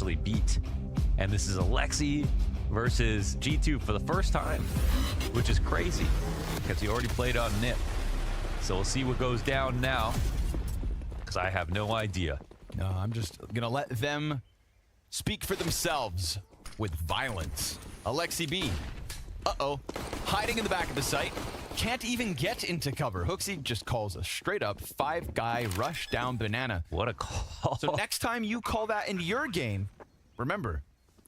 actually beat. And this is Alexi versus G2 for the first time, which is crazy because he already played on NIP. So we'll see what goes down now, because I have no idea. No, I'm just gonna let them speak for themselves with violence. Alexi B. Uh-oh. Hiding in the back of the site. Can't even get into cover. Hooksy just calls a straight up 5-guy rush down banana. What a call. So next time you call that into your game, remember,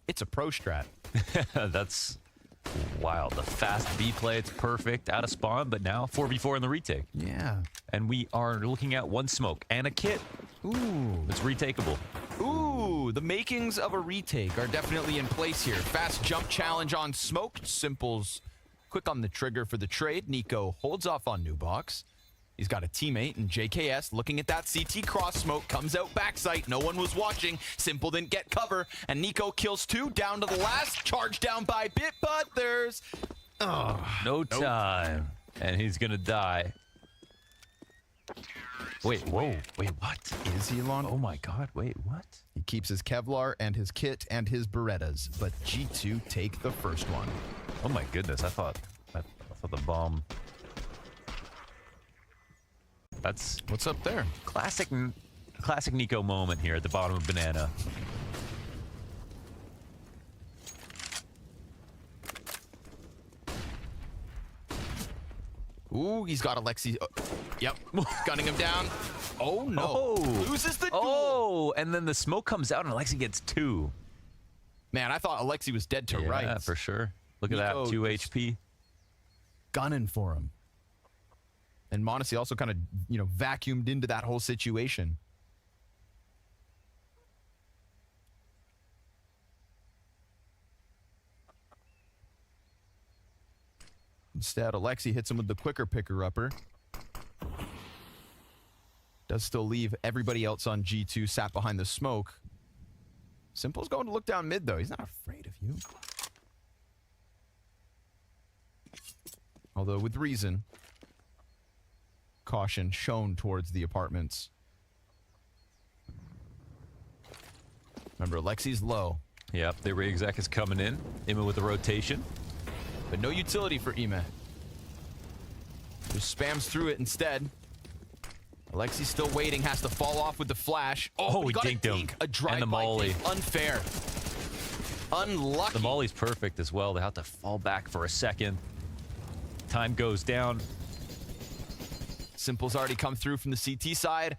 it's a pro strat. That's wild. The fast B play, it's perfect out of spawn, but now 4v4 in the retake. Yeah. And we are looking at one smoke and a kit. Ooh. It's retakeable. Ooh, the makings of a retake are definitely in place here. Fast jump challenge on smoked. Simple's quick on the trigger for the trade. Nico holds off on new box. He's got a teammate in JKS looking at that CT cross smoke. Comes out backside. No one was watching. Simple didn't get cover. And Nico kills 2 down to the last. Charge down by bit, but there's... no time. And he's going to die. Wait, whoa. Wait, what? Is he alone? Oh my god, wait, what? He keeps his Kevlar and his kit and his Berettas, but G2 take the first one. Oh my goodness, I thought the bomb... That's What's up there? classic Nico moment here at the bottom of banana. Ooh, he's got Alexi. Yep, gunning him down. Oh no! Oh. Loses the duel. Oh, and then the smoke comes out and Alexi gets 2. Man, I thought Alexi was dead to Yeah, rights. for sure. Look Nico at that, 2 just HP. Gunning for him. And Monacy also kind of, vacuumed into that whole situation. Instead, Alexi hits him with the quicker picker-upper. Does still leave everybody else on G2 sat behind the smoke. Simple's going to look down mid, though. He's not afraid of you. Although, with reason, caution shown towards the apartments. Remember, Alexi's low. Yep, the re-exec is coming in. Ima with the rotation. But no utility for Ime. Just spams through it instead. Alexi's still waiting, has to fall off with the flash. Oh, he got dinked him. A drive And the by molly. dink. Unfair. Unlucky. The molly's perfect as well. They have to fall back for a second. Time goes down. Simple's already come through from the CT side.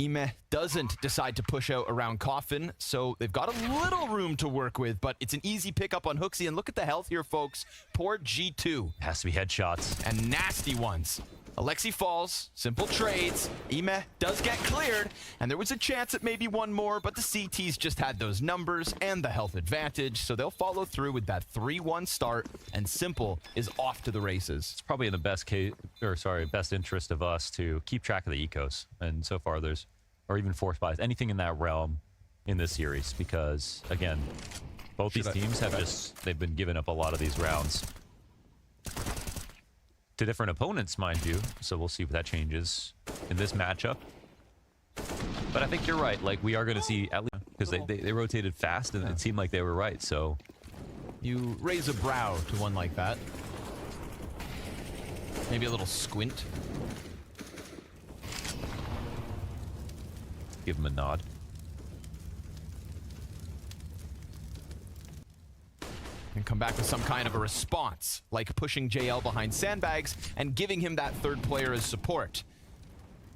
Ime doesn't decide to push out around Coffin, so they've got a little room to work with, but it's an easy pickup on Hooksy, and look at the health here, folks. Poor G2. Has to be headshots. And nasty ones. Alexi falls, Simple trades, Ime does get cleared, and there was a chance at maybe one more, but the CTs just had those numbers and the health advantage, so they'll follow through with that 3-1 start, and Simple is off to the races. It's probably in the best interest of us to keep track of the ecos, and so far there's, or even force buys, anything in that realm in this series, because again, both these teams have they've been giving up a lot of these rounds to different opponents, mind you, so we'll see if that changes in this matchup. But I think you're right, like we are going to see, at least because they rotated fast and it seemed like they were right, so you raise a brow to one like that. Maybe a little squint. give him a nod. And come back with some kind of a response, like pushing JL behind sandbags and giving him that third player as support.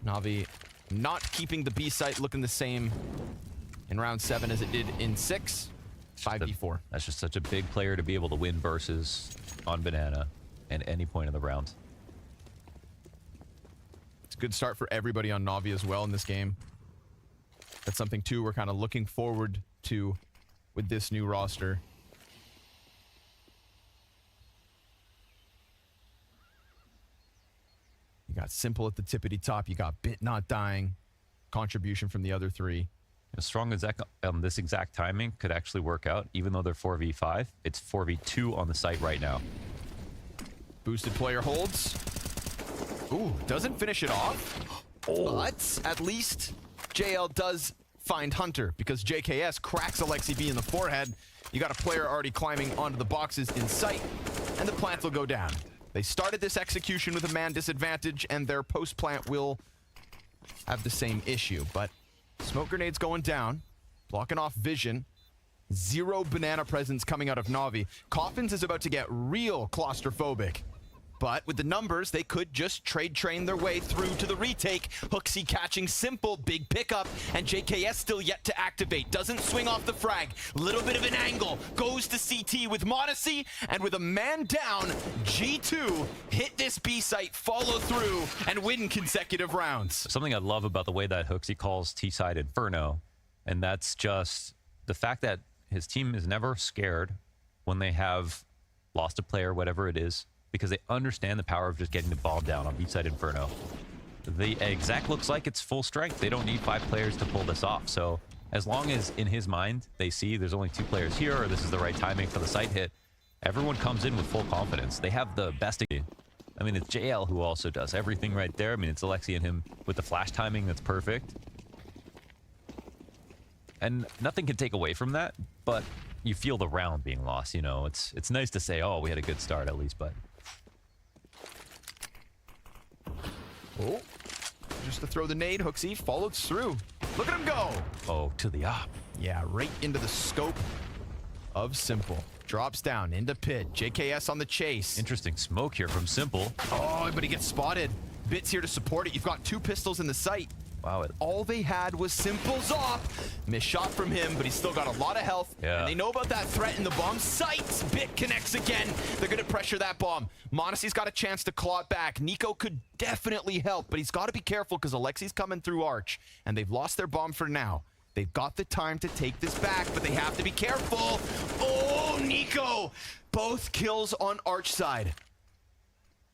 Navi not keeping the B site looking the same in round 7 as it did in 6. 5v4. That's just such a big player to be able to win versus on Banana at any point in the round. It's a good start for everybody on Navi as well in this game. That's something too we're kind of looking forward to with this new roster. You got Simple at the tippity top. You got Bit not dying. Contribution from the other three. As strong as that, this exact timing could actually work out, even though they're 4v5. It's 4v2 on the site right now. Boosted player holds. Ooh, doesn't finish it off. Oh. But at least JL does find Hunter because JKS cracks Alexi B in the forehead. You got a player already climbing onto the boxes in sight, and the plant will go down. They started this execution with a man disadvantage, and their post plant will have the same issue. But smoke grenades going down, blocking off vision. 0 banana presence coming out of Navi. Coffins is about to get real claustrophobic. But with the numbers, they could just trade train their way through to the retake. Hooksy catching Simple, big pickup, and JKS still yet to activate. Doesn't swing off the frag. Little bit of an angle. Goes to CT with Modesty, and with a man down, G2 hit this B site, follow through, and win consecutive rounds. Something I love about the way that Hooksy calls T-side Inferno, and that's just the fact that his team is never scared when they have lost a player, whatever it is, because they understand the power of just getting the ball down on B-side Inferno. The exec looks like it's full strength. They don't need 5 players to pull this off. So as long as in his mind they see there's only 2 players here, or this is the right timing for the site hit, everyone comes in with full confidence. They have the best. I mean, it's JL who also does everything right there. I mean, it's Alexi and him with the flash timing that's perfect. And nothing can take away from that, but you feel the round being lost, you know. It's nice to say, oh, we had a good start at least, but... Oh, just to throw the nade, Hooksy followed through. Look at him go! Oh, to the op. Yeah, right into the scope of Simple. Drops down into pit. JKS on the chase. Interesting smoke here from Simple. Oh, but he gets spotted. Bits here to support it. You've got 2 pistols in the site. Wow. All they had was Simple's op. Missed shot from him, but he's still got a lot of health. Yeah. And they know about that threat in the bomb site. Bit connects again. They're going to pressure that bomb. Monasty's got a chance to claw it back. Nico could definitely help, but he's got to be careful because Alexi's coming through Arch, and they've lost their bomb for now. They've got the time to take this back, but they have to be careful. Oh, Nico! Both kills on Arch side.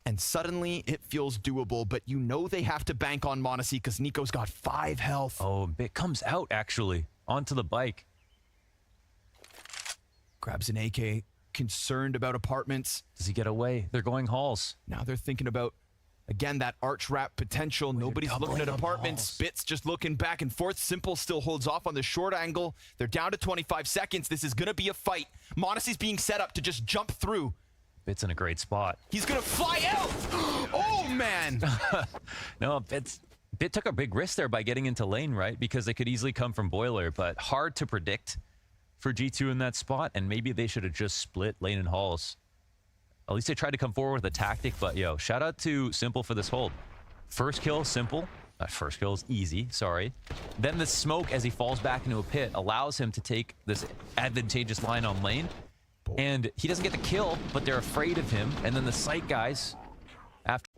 And suddenly it feels doable, but you know they have to bank on Modesty because Nico's got 5 health. Oh, it comes out actually onto the bike. Grabs an AK, concerned about apartments. Does he get away? They're going halls. Now they're thinking about, again, that arch wrap potential. Nobody's looking at apartments. Bits just looking back and forth. Simple still holds off on the short angle. They're down to 25 seconds. This is going to be a fight. Modesty's being set up to just jump through. Bit's in a great spot. He's gonna fly out! Oh, man! No, Bit took a big risk there by getting into lane, right? Because they could easily come from Boiler, but hard to predict for G2 in that spot, and maybe they should have just split lane and halls. At least they tried to come forward with a tactic, but yo, shout out to Simple for this hold. First kill, Simple. First kill is easy, sorry. Then the smoke as he falls back into a pit allows him to take this advantageous line on lane. And he doesn't get the kill, but they're afraid of him. And then the site guys, after...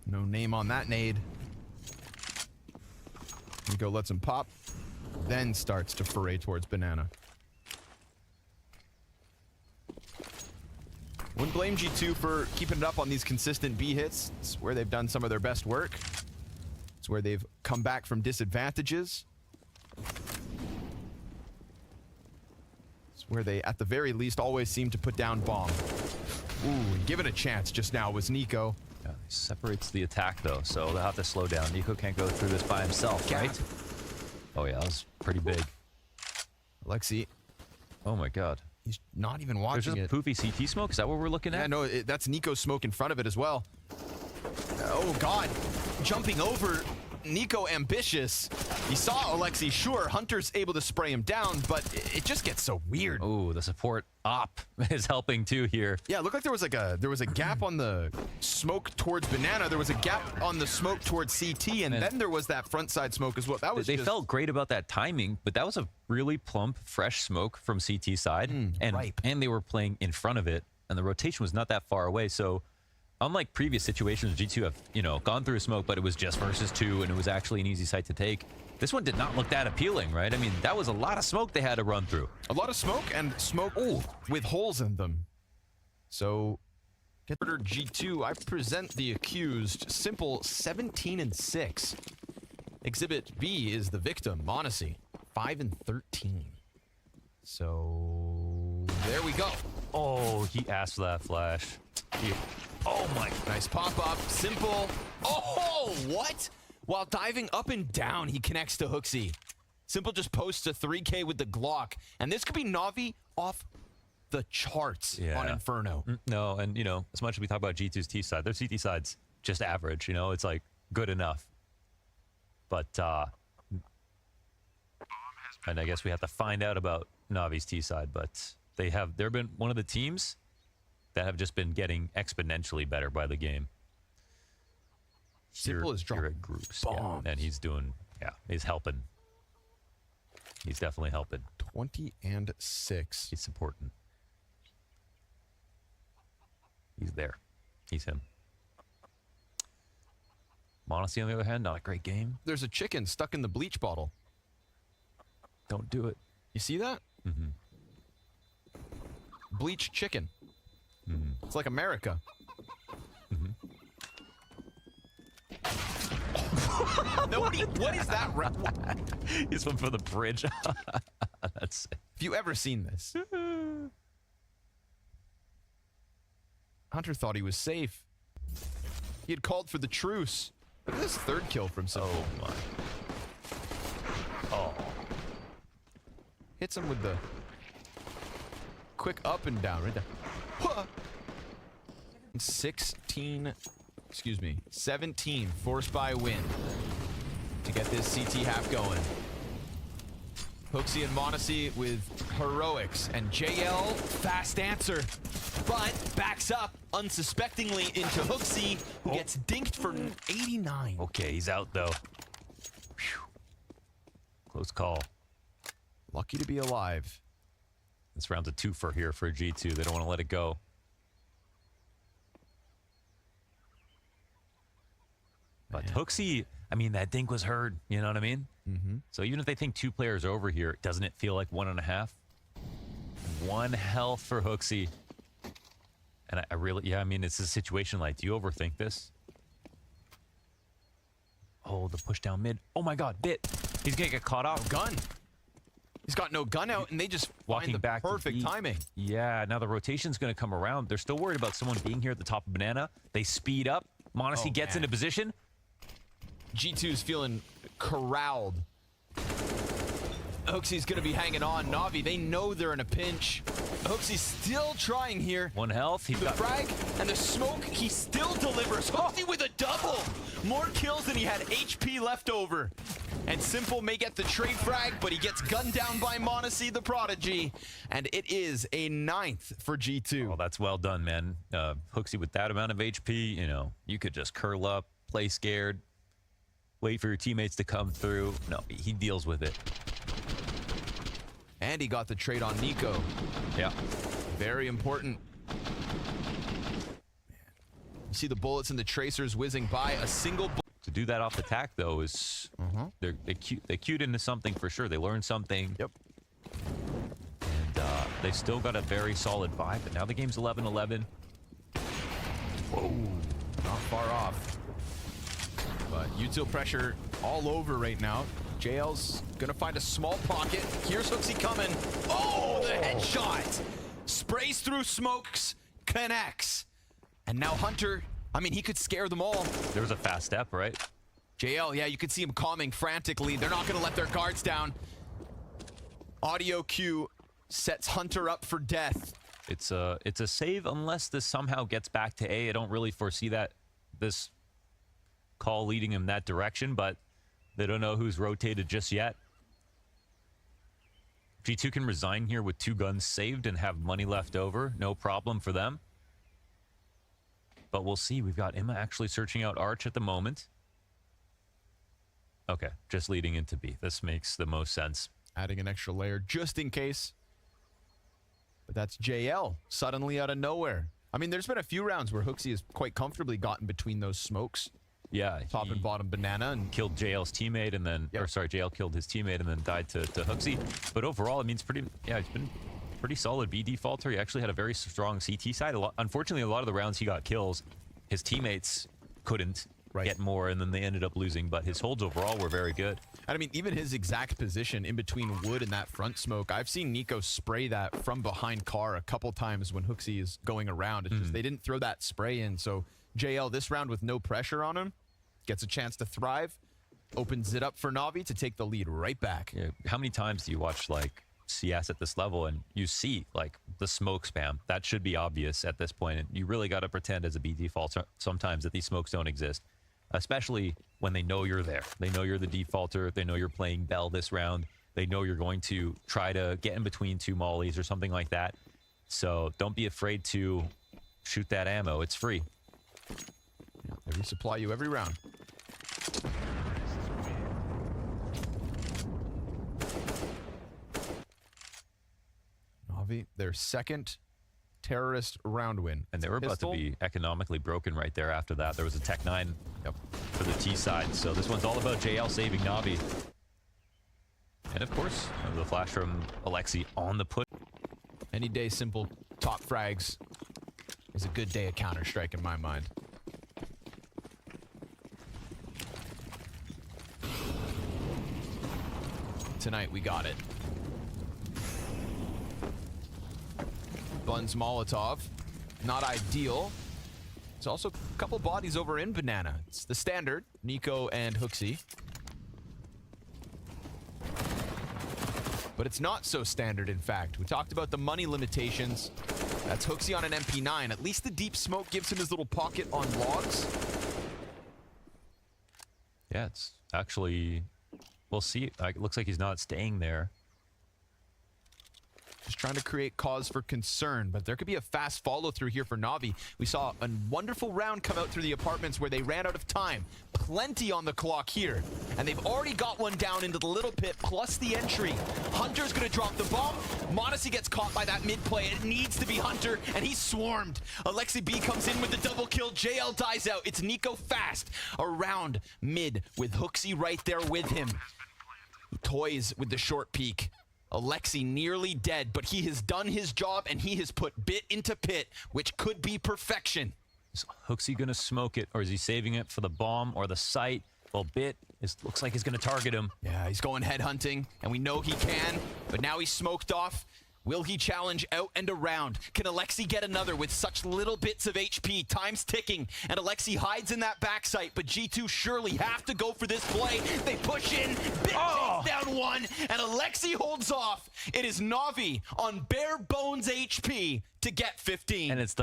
No name on that nade. Nico lets him pop, then starts to foray towards Banana. Wouldn't blame G2 for keeping it up on these consistent B hits. It's where they've done some of their best work. It's where they've come back from disadvantages. It's where they, at the very least, always seem to put down bomb. Ooh, given a chance just now was Nico. Yeah, he separates the attack, though, so they'll have to slow down. Nico can't go through this by himself, right? Oh, yeah, that was pretty big. Alexi. Oh, my God. He's not even watching There's just poofy CT smoke? Is that what we're looking at? Yeah, no, that's Nico's smoke in front of it as well. Oh, God. Jumping over. Nico ambitious. He saw Alexi, sure. Hunter's able to spray him down, but it just gets so weird. Oh, the support op is helping too here. Yeah, it looked like there was a gap on the smoke towards Banana. There was a gap on the smoke towards CT, and then there was that front side smoke as well. That was They felt great about that timing, but that was a really plump, fresh smoke from CT side, and they were playing in front of it, and the rotation was not that far away. So, unlike previous situations, G2 have, you know, gone through a smoke, but it was just versus 2, and it was actually an easy site to take. This one did not look that appealing, right? I mean, that was a lot of smoke they had to run through. A lot of smoke, and smoke with holes in them. So, get order G2, I present the accused. Simple 17-6. Exhibit B is the victim, Monacy, 5-13. So there we go. Oh, he asked for that flash. Oh my. Nice pop-up. Simple. Oh, what? While diving up and down, he connects to Hooksy. Simple just posts a 3K with the Glock. And this could be Navi off the charts on Inferno. No, and, you know, as much as we talk about G2's T side, their CT side's just average. You know, it's like good enough. But, and I guess we have to find out about Navi's T side, but they've been one of the teams that have just been getting exponentially better by the game. Simple is dropping groups, bombs. and he's doing, he's helping. He's definitely helping. 20-6. He's supporting. He's there. He's him. Monacy, on the other hand, not a great game. There's a chicken stuck in the bleach bottle. Don't do it. You see that? Mm-hmm. Bleach chicken. Mm-hmm. It's like America. Mm-hmm. Nobody. What is that? He's one for the bridge. That's it. Have you ever seen this? Hunter thought he was safe. He had called for the truce. Look at this third kill from Simple. Oh my. Oh. Hits him with the quick up and down right there. 17 forced by win to get this CT half going. Hooksy and Monacy with heroics, and JL fast answer, but backs up unsuspectingly into Hooksy, who gets dinked for 89. Okay, he's out though. Whew. Close call. Lucky to be alive. This round's a twofer here for G2. They don't want to let it go. But Hooksy, I mean, that dink was heard. You know what I mean? Mm-hmm. So even if they think 2 players over here, doesn't it feel like 1.5? 1 health for Hooksy. And I really, I mean, it's a situation like, do you overthink this? Oh, the push down mid. Oh my God, Bit. He's going to get caught off. No gun. He's got no gun out, and they just Walking find the back perfect timing. Yeah, now the rotation's going to come around. They're still worried about someone being here at the top of Banana. They speed up. Monacy gets into position. G2's feeling corralled. Hooksy's going to be hanging on. Navi, they know they're in a pinch. Hooksy's still trying here. 1 health. He's The got frag and the smoke, he still delivers. Hooksy with a double. More kills than he had HP left over. And Simple may get the trade frag, but he gets gunned down by Monacy, the prodigy. And it is a 9th for G2. Oh, that's well done, man. Hooksy with that amount of HP, you know, you could just curl up, play scared, wait for your teammates to come through. No, he deals with it. And he got the trade on Nico. Yeah. Very important. You see the bullets and the tracers whizzing by. A single bullet. To do that off the tack, though, is they cued into something for sure. They learned something. Yep. And they still got a very solid vibe. But now the game's 11-11. Whoa. Not far off. But util pressure all over right now. JL's gonna find a small pocket. Here's Hooksy coming. Oh, the headshot! Sprays through smokes, connects. And now Hunter, I mean, he could scare them all. There was a fast step, right? JL, yeah, you could see him calming frantically. They're not gonna let their guards down. Audio cue sets Hunter up for death. It's a save unless this somehow gets back to A. I don't really foresee that this call leading him that direction, but they don't know who's rotated just yet. G2 can resign here with 2 guns saved and have money left over. No problem for them. But we'll see. We've got Emma actually searching out Arch at the moment. Okay, just leading into B. This makes the most sense. Adding an extra layer just in case. But that's JL suddenly out of nowhere. I mean, there's been a few rounds where Hooksy has quite comfortably gotten between those smokes. Yeah, Top and bottom banana and killed JL's teammate and then, or sorry, JL killed his teammate and then died to Hooksy. But overall, I mean, it's pretty, yeah, it's been pretty solid B defaulter. He actually had a very strong CT side. Unfortunately, a lot of the rounds he got kills, his teammates couldn't. get more, and then they ended up losing. But his holds overall were very good. And I mean, even his exact position in between wood and that front smoke, I've seen Nico spray that from behind car a couple times when Hooksy is going around. It's just they didn't throw that spray in. So JL, this round with no pressure on him, gets a chance to thrive, opens it up for Navi to take the lead right back. Yeah. How many times do you watch like CS at this level and you see like the smoke spam? That should be obvious at this point, and you really got to pretend as a B default sometimes that these smokes don't exist, especially when they know you're there. They know you're the defaulter. They know you're playing Bell this round. They know you're going to try to get in between two mollies or something like that. So don't be afraid to shoot that ammo. It's free. They resupply you every round. Navi, their second terrorist round win. And they were about to be economically broken right there after that. There was a Tech 9 for the T side. So this one's all about JL saving Navi. And of course, the flash from Alexi on the put. Any day simple top frags is a good day at Counter-Strike in my mind. Tonight we got it. Buns Molotov, not ideal. There's also a couple bodies over in Banana. It's the standard, Nico and Hooksy. But it's not so standard, in fact. We talked about the money limitations. That's Hooksy on an MP9. At least the deep smoke gives him his little pocket on logs. Yeah, it's actually, we'll see. It looks like he's not staying there. Just trying to create cause for concern, but there could be a fast follow through here for Navi. We saw a wonderful round come out through the apartments where they ran out of time. Plenty on the clock here, and they've already got one down into the little pit, plus the entry. Hunter's gonna drop the bomb. Modesty gets caught by that mid play. It needs to be Hunter, and he's swarmed. Alexi B comes in with the double kill. JL dies out. It's Nico fast around mid with Hooksy right there with him. He toys with the short peek. Alexi nearly dead, but he has done his job and he has put bit into pit, which could be perfection. Is Hooksy gonna smoke it, or is he saving it for the bomb or the site? Well, Bit looks like he's gonna target him. Yeah, he's going head hunting, and we know he can, but now he's smoked off. Will he challenge out and around? Can Alexi get another with such little bits of HP? Time's ticking, and Alexi hides in that backside, but G2 surely have to go for this play. They push in, Bit takes down one, and Alexi holds off. It is Navi on bare bones HP to get 15. And it's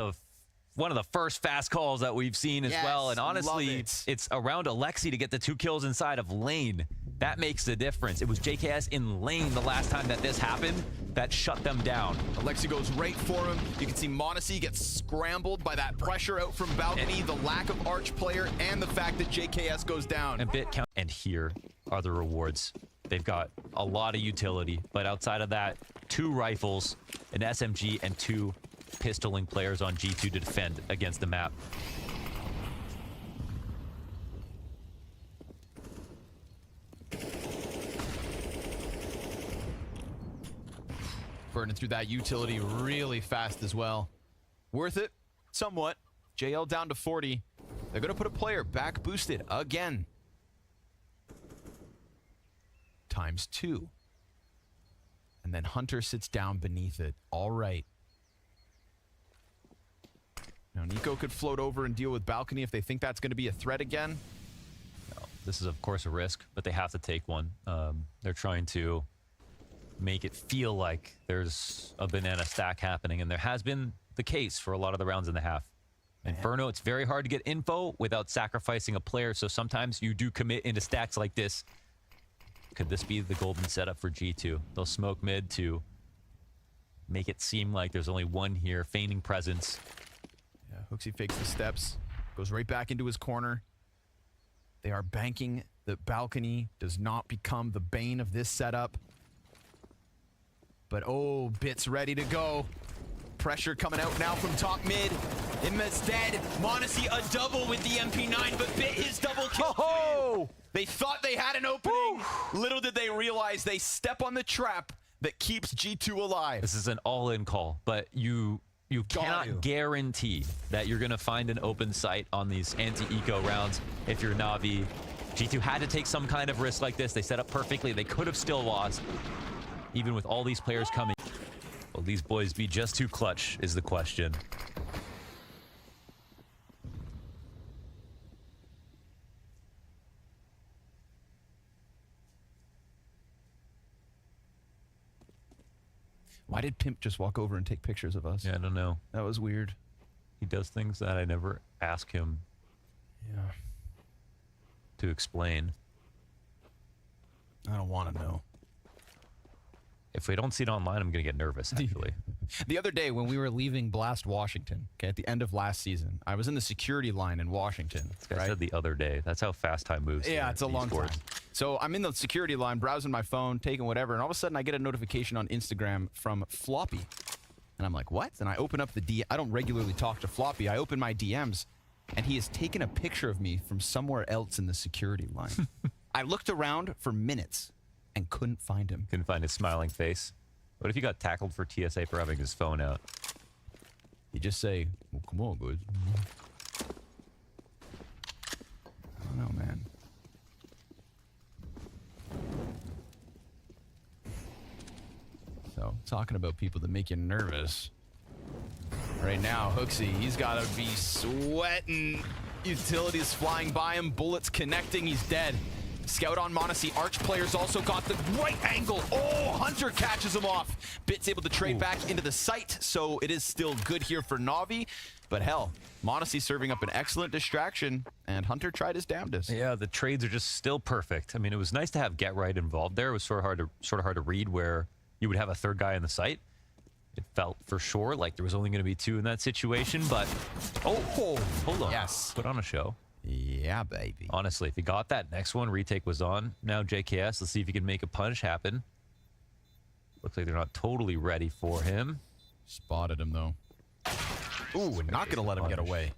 one of the first fast calls that we've seen as well. And honestly, it's around Alexi to get the 2 kills inside of lane. That makes the difference. It was JKS in lane the last time that this happened that shut them down. Alexi goes right for him. You can see Modesty gets scrambled by that pressure out from balcony, the lack of arch player, and the fact that JKS goes down. And Bit count. And here are the rewards. They've got a lot of utility, but outside of that, 2 rifles, an SMG, and 2 pistoling players on G2 to defend against the map. Burning through that utility really fast as well. Worth it? Somewhat. JL down to 40. They're going to put a player back boosted again. ×2. And then Hunter sits down beneath it. All right. Now, Nico could float over and deal with balcony if they think that's going to be a threat again. No, this is, of course, a risk, but they have to take one. They're trying to make it feel like there's a banana stack happening, and there has been the case for a lot of the rounds in the half. Inferno, it's very hard to get info without sacrificing a player, so sometimes you do commit into stacks like this. Could this be the golden setup for G2? They'll smoke mid to make it seem like there's only one here, feigning presence. Yeah, Hooksy fakes the steps, goes right back into his corner. They are banking. The balcony does not become the bane of this setup. But oh, Bit's ready to go. Pressure coming out now from top mid. Imma's dead. Modesty a double with the MP9, but Bit his double kill. Oh! They thought they had an opening. Woo! Little did they realize they step on the trap that keeps G2 alive. This is an all-in call, but you You cannot guarantee that you're going to find an open site on these anti-eco rounds if you're Navi. G2 had to take some kind of risk like this. They set up perfectly. They could have still lost, even with all these players coming. Will these boys be just too clutch is the question. Why did Pimp just walk over and take pictures of us? Yeah, I don't know. That was weird. He does things that I never ask him to explain. I don't want to know. If we don't see it online, I'm going to get nervous, actually. The other day when we were leaving Blast Washington, okay, at the end of last season, I was in the security line in Washington. This guy said the other day. That's how fast time moves. Yeah, it's a long time. So I'm in the security line, browsing my phone, taking whatever, and all of a sudden I get a notification on Instagram from Floppy. And I'm like, what? And I open up the DM. I don't regularly talk to Floppy. I open my DMs, and he has taken a picture of me from somewhere else in the security line. I looked around for minutes and couldn't find him. Couldn't find his smiling face. What if he got tackled for TSA for having his phone out? You just say, well, come on, guys. I don't know, man. So, talking about people that make you nervous. Right now, Hooksy, he's got to be sweating. Utilities flying by him, bullets connecting, he's dead. Scout on Monacy. Arch players also got the right angle. Oh, Hunter catches him off. Bit's able to trade back into the site, so it is still good here for Navi. But hell, Monacy serving up an excellent distraction, and Hunter tried his damnedest. Yeah, the trades are just still perfect. I mean, it was nice to have Get Right involved there. It was sort of hard to read where you would have a third guy in the site. It felt for sure like there was only going to be two in that situation, but oh, hold on. Yes. Put on a show. Yeah, baby. Honestly, if he got that next one, retake was on. Now JKS, let's see if he can make a punch happen. Looks like they're not totally ready for him. Spotted him, though. Ooh, not going to let him get away.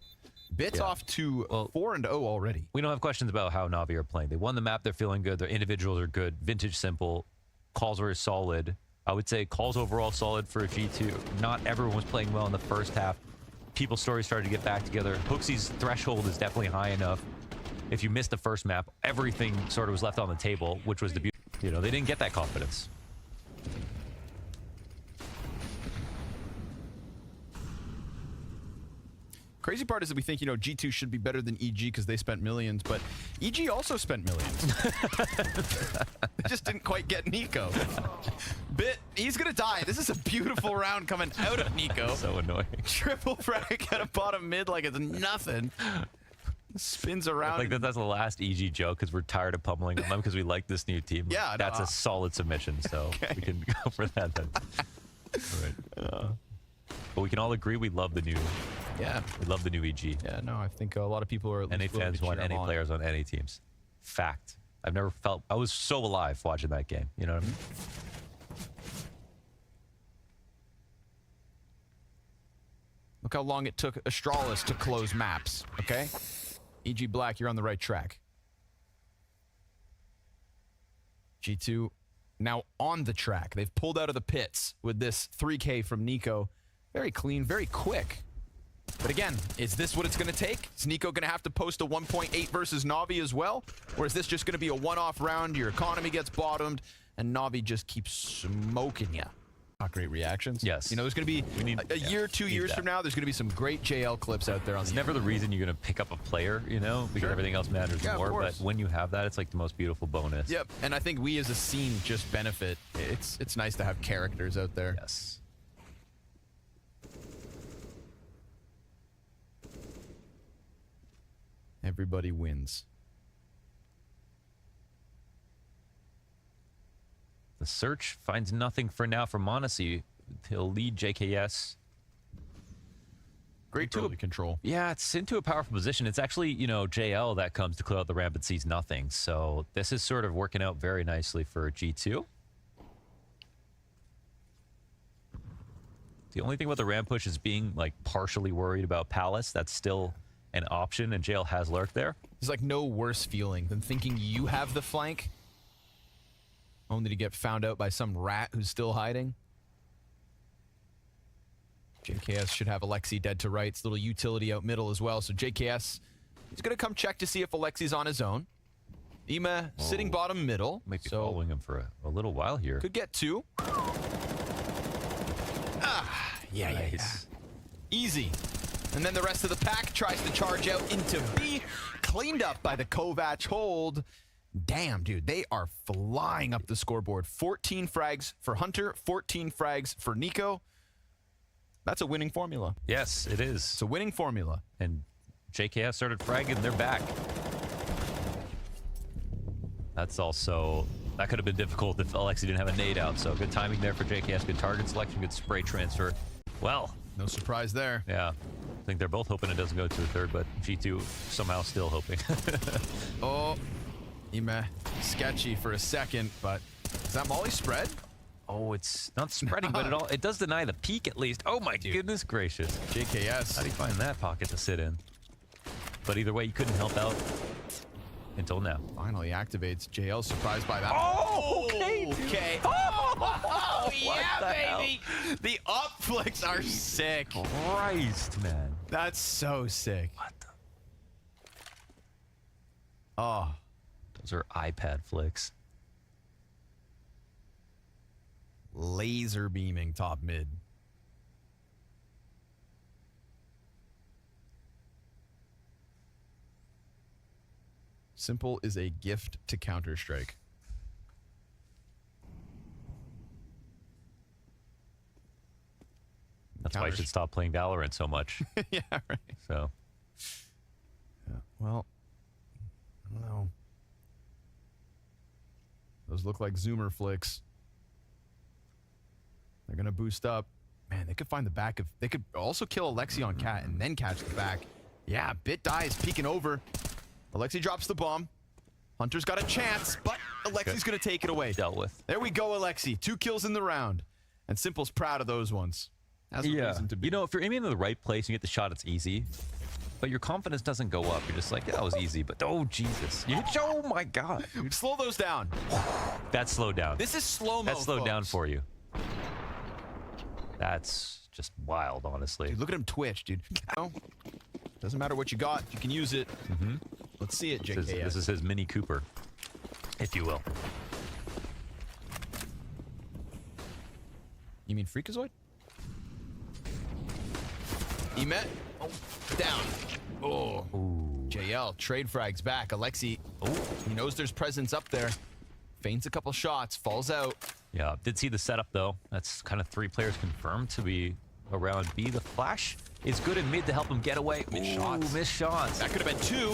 Bit's off to 4-0 already. We don't have questions about how Navi are playing. They won the map. They're feeling good. Their individuals are good. Vintage simple. Calls were solid. I would say calls overall solid for a G2. Not everyone was playing well in the first half. People's stories started to get back together. Hooksy's threshold is definitely high enough. If you missed the first map, everything sort of was left on the table, which was the beauty. You know, they didn't get that confidence. Crazy part is that we think, you know, G2 should be better than EG because they spent millions, but EG also spent millions. They just didn't quite get Nico. Bit, he's going to die. This is a beautiful round coming out of Nico. So annoying. Triple frag at a bottom mid like it's nothing. Spins around. Like that's the last EG joke because we're tired of pummeling them because we like this new team. Yeah, that's a solid submission, so we can go for that then. All right. But we can all agree we love the new. Yeah, we love the new EG. Yeah, no, I think a lot of people are. NA fans want NA players on NA teams. Fact. I've never felt. I was so alive watching that game. You know what I mean? Look how long it took Astralis to close maps. Okay, EG Black, you're on the right track. G2 now on the track. They've pulled out of the pits with this 3K from Nico. Very clean, very quick. But again, is this what it's going to take? Is Nico going to have to post a 1.8 versus Navi as well? Or is this just going to be a one-off round, your economy gets bottomed, and Navi just keeps smoking you? Not great reactions. Yes. You know, there's going to be a year, 2 years from now, there's going to be some great JL clips out there. On it's never the reason you're going to pick up a player, you know, because everything else matters more. But when you have that, it's like the most beautiful bonus. Yep. And I think we as a scene just benefit. It's nice to have characters out there. Yes. Everybody wins. The search finds nothing for now from Monacy. He'll lead JKS. Great early control. Yeah, it's into a powerful position. It's actually, you know, JL that comes to clear out the ramp and sees nothing. So this is sort of working out very nicely for G2. The only thing about the ramp push is being like partially worried about Palace. That's still an option, and JL has lurked there. There's like no worse feeling than thinking you have the flank, only to get found out by some rat who's still hiding. JKS should have Alexi dead to rights. Little utility out middle as well. So JKS is going to come check to see if Alexi's on his own. Ima sitting bottom middle. Might be following him for a little while here. Could get 2. Yeah. Easy. And then the rest of the pack tries to charge out into B. Cleaned up by the Kovac hold. Damn, dude, they are flying up the scoreboard. 14 frags for Hunter, 14 frags for Nico. That's a winning formula. Yes, it is. It's a winning formula. And JKS started fragging, they're back. That's also, that could have been difficult if Alexi didn't have a nade out, so good timing there for JKS. Good target selection, good spray transfer. Well. No surprise there. Yeah. I think they're both hoping it doesn't go to a third, but G2 somehow still hoping. Oh, Ima sketchy for a second, but is that Molly spread? Oh, it's not spreading, but it does deny the peak at least. Oh my goodness gracious. JKS. How do you find that pocket to sit in? But either way, you couldn't help out until now. Finally activates. JL surprised by that. Oh, okay. Okay. Oh, yeah, baby. The up flicks are sick. Christ, man. That's so sick. What the? Oh. Those are iPad flicks. Laser beaming top mid. Simple is a gift to Counter-Strike. That's why I should stop playing Valorant so much. Yeah, right. So. Yeah, well, I don't know. Those look like zoomer flicks. They're going to boost up. Man, they could find the back of... They could also kill Alexi on Cat and then catch the back. Yeah, Bit dies, peeking over. Alexi drops the bomb. Hunter's got a chance, but Alexi's going to take it away. Dealt with. There we go, Alexi. 2 kills in the round. And Simple's proud of those ones. Has a reason to be. You know, if you're aiming in the right place and you get the shot, it's easy. But your confidence doesn't go up. You're just like, yeah, that was easy. But, oh, Jesus. Oh, my God. Slow those down. That's slowed down. This is slow-mo, That's slowed down folks. for you. That's just wild, honestly. Dude, look at him twitch, dude. No, doesn't matter what you got. You can use it. Let's see it, JKS. This is his Mini Cooper, if you will. You mean Freakazoid? Emet. Oh, down. Oh. Ooh. JL, trade frags back. Alexi, he knows there's presence up there. Feints a couple shots, falls out. Yeah, did see the setup, though. That's kind of 3 players confirmed to be around B. The flash is good in mid to help him get away. Missed shots. That could have been 2.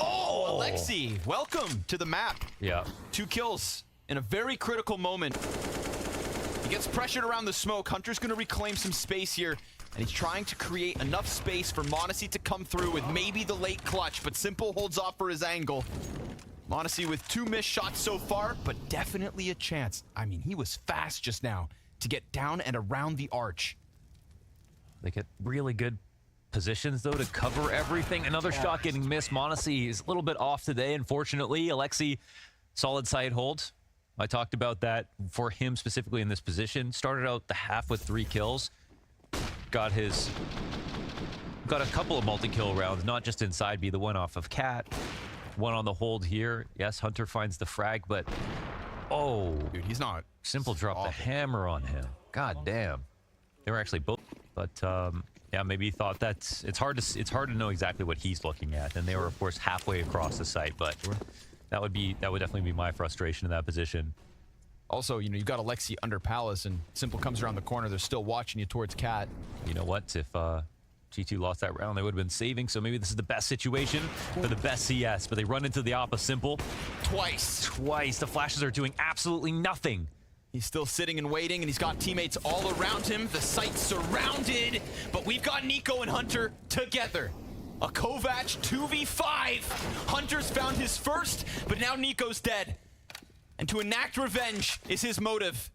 Oh, Alexi, welcome to the map. Yeah. 2 kills in a very critical moment. He gets pressured around the smoke. Hunter's going to reclaim some space here, and he's trying to create enough space for Monacy to come through with maybe the late clutch, but Simple holds off for his angle. Monacy with 2 missed shots so far, but definitely a chance. I mean, he was fast just now to get down and around the arch. They get really good positions, though, to cover everything. Another shot getting missed. Monacy is a little bit off today, unfortunately. Alexi, solid side hold. I talked about that for him specifically in this position. Started out the half with 3 kills. Got a couple of multi-kill rounds, not just inside B, the one off of Cat. One on the hold here. Yes, Hunter finds the frag, but oh, dude, he's not. Simple dropped the hammer on him. God damn. They were actually both, but yeah, maybe he thought it's hard to know exactly what he's looking at. And they were, of course, halfway across the site, but that would definitely be my frustration in that position. Also, you know, you've got Alexi under Palace, and Simple comes around the corner. They're still watching you towards Cat. You know what? If G2 lost that round, they would have been saving, so maybe this is the best situation for the best CS, but they run into the Oppa Simple. Twice. The flashes are doing absolutely nothing. He's still sitting and waiting, and he's got teammates all around him. The site's surrounded, but we've got Nico and Hunter together. A Kovac 2v5. Hunter's found his first, but now Nico's dead. And to enact revenge is his motive.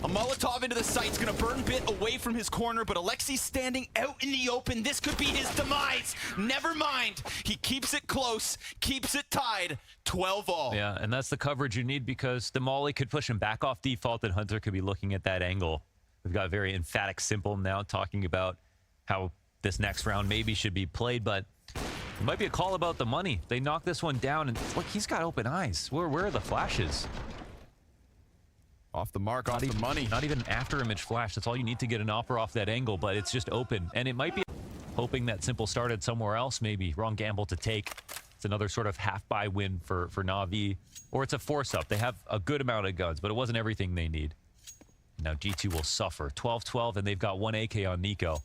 A Molotov into the site's gonna burn Bit away from his corner, but Alexi's standing out in the open. This could be his demise. Never mind. He keeps it close, keeps it tied. 12-all. Yeah, and that's the coverage you need because the Molly could push him back off default, and Hunter could be looking at that angle. We've got very emphatic Simple now talking about how this next round maybe should be played, but it might be a call about the money. They knock this one down, and look, he's got open eyes. Where are the flashes? Off the mark, off the money. Not even after image flash. That's all you need to get an offer off that angle, but it's just open. And it might be hoping that Simple started somewhere else, maybe. Wrong gamble to take. It's another sort of half-buy win for NAVI. Or it's a force-up. They have a good amount of guns, but it wasn't everything they need. Now G2 will suffer. 12-12, and they've got 1 AK on Nico.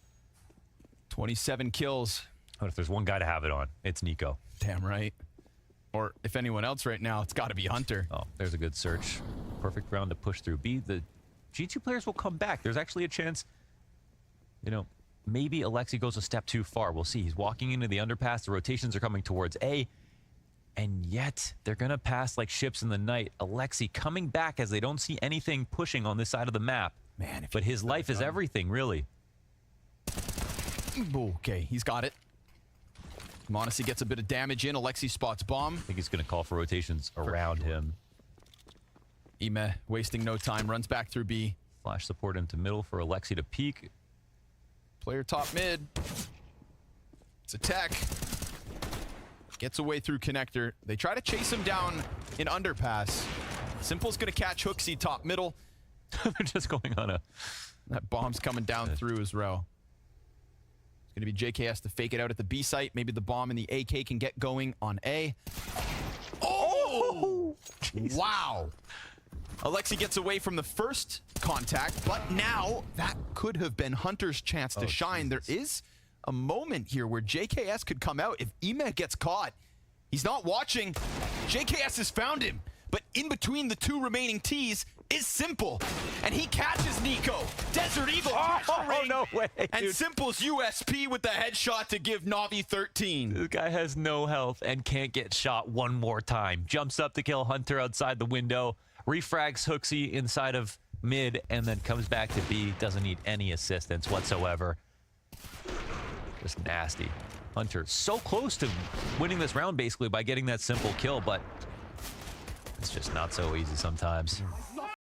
27 kills. But if there's one guy to have it on, it's Nico. Damn right. Or if anyone else right now, it's got to be Hunter. Oh, there's a good search. Perfect round to push through B. The G2 players will come back. There's actually a chance, you know, maybe Alexi goes a step too far. We'll see. He's walking into the underpass. The rotations are coming towards A. And yet, they're going to pass like ships in the night. Alexi coming back as they don't see anything pushing on this side of the map. Man, but his life is everything, really. Okay, he's got it. Monacy gets a bit of damage in. Alexi spots bomb. I think he's going to call for rotations around him. Ime wasting no time. Runs back through B. Flash support into middle for Alexi to peek. Player top mid. It's a tech. Gets away through connector. They try to chase him down in underpass. Simple's going to catch Hooksy top middle. They're just going on a... That bomb's coming down through his row. It's going to be JKS to fake it out at the B site. Maybe the bomb and the AK can get going on A. Oh! Wow. Alexi gets away from the first contact, but now that could have been Hunter's chance to shine. Jesus. There is a moment here where JKS could come out. If Ime gets caught, he's not watching. JKS has found him, but in between the two remaining T's is Simple, and he catches Nico. Desert Eagle. Oh, no way, And dude. Simple's USP with the headshot to give Navi 13. This guy has no health and can't get shot one more time. Jumps up to kill Hunter outside the window. Refrags Hooksy inside of mid and then comes back to B. Doesn't need any assistance whatsoever. Just nasty. Hunter so close to winning this round basically by getting that Simple kill, but it's just not so easy sometimes.